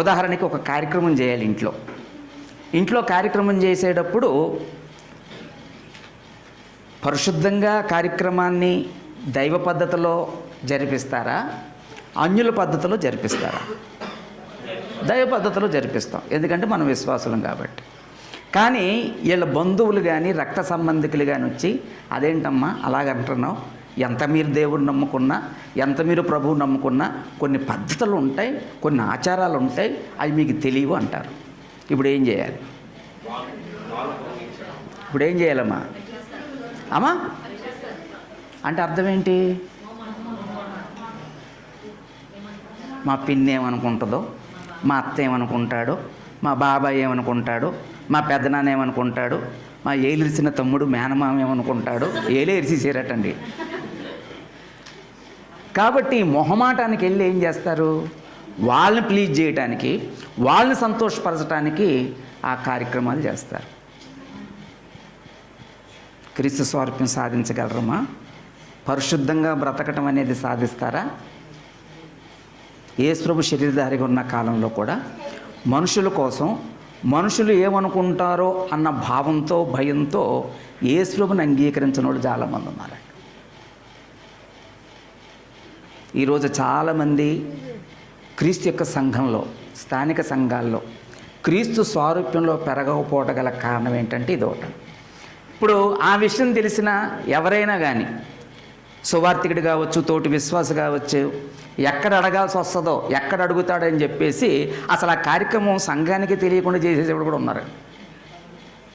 ఉదాహరణకి ఒక కార్యక్రమం చేయాలి ఇంట్లో కార్యక్రమం చేసేటప్పుడు పరిశుద్ధంగా కార్యక్రమాన్ని దైవ పద్ధతిలో జరిపిస్తారా, అన్యుల పద్ధతిలో జరిపిస్తారా? దైవ పద్ధతిలో జరిపిస్తాం, ఎందుకంటే మనం విశ్వాసులం కాబట్టి. కానీ వీళ్ళ బంధువులు కానీ రక్త సంబంధికులు కానీ వచ్చి, అదేంటమ్మా అలాగంటున్నావు, ఎంత మీరు దేవుడిని నమ్ముకున్నా, ఎంత మీరు ప్రభువు నమ్ముకున్నా కొన్ని పద్ధతులు ఉంటాయి, కొన్ని ఆచారాలు ఉంటాయి, అవి మీకు తెలియవు అంటారు. ఇప్పుడు ఏం చేయాలి? ఇప్పుడు ఏం చేయాలమ్మా? అమ్మా అంటే అర్థం ఏంటి? మా పిన్ని ఏమనుకుంటుందో, మా అత్త ఏమనుకుంటాడో, మా బాబాయ్ ఏమనుకుంటాడో, మా పెద్దనాన్న ఏమనుకుంటాడు, మా ఏలిసిన తమ్ముడు మేనమామ ఏమనుకుంటాడు. ఏలే ఎరిసేసారటండి. కాబట్టి మొహమాటానికి వెళ్ళి ఏం చేస్తారు? వాళ్ళని ప్లీజ్ చేయడానికి, వాళ్ళని సంతోషపరచడానికి ఆ కార్యక్రమాలు చేస్తారు. క్రీస్తు స్వారూప్యం సాధించగలరమ్మా? పరిశుద్ధంగా బ్రతకటం అనేది సాధిస్తారా? యేసు ప్రభు శరీరధారిగా ఉన్న కాలంలో కూడా మనుషుల కోసం, మనుషులు ఏమనుకుంటారో అన్న భావంతో, భయంతో యేసు ప్రభుని అంగీకరించిన వాళ్ళు చాలామంది ఉన్నారండి. ఈరోజు చాలామంది క్రీస్తు యొక్క సంఘంలో, స్థానిక సంఘాల్లో క్రీస్తు స్వారూప్యంలో పెరగకపోవడం గల కారణం ఏంటంటే ఇదొకటి. ఇప్పుడు ఆ విషయం తెలిసిన ఎవరైనా కానీ, సువార్థికుడు కావచ్చు, తోటి విశ్వాస కావచ్చు, ఎక్కడ అడగాల్సి వస్తుందో, ఎక్కడ అడుగుతాడని చెప్పేసి అసలు ఆ కార్యక్రమం సంఘానికి తెలియకుండా చేసేసేవాడు కూడా ఉన్నారు.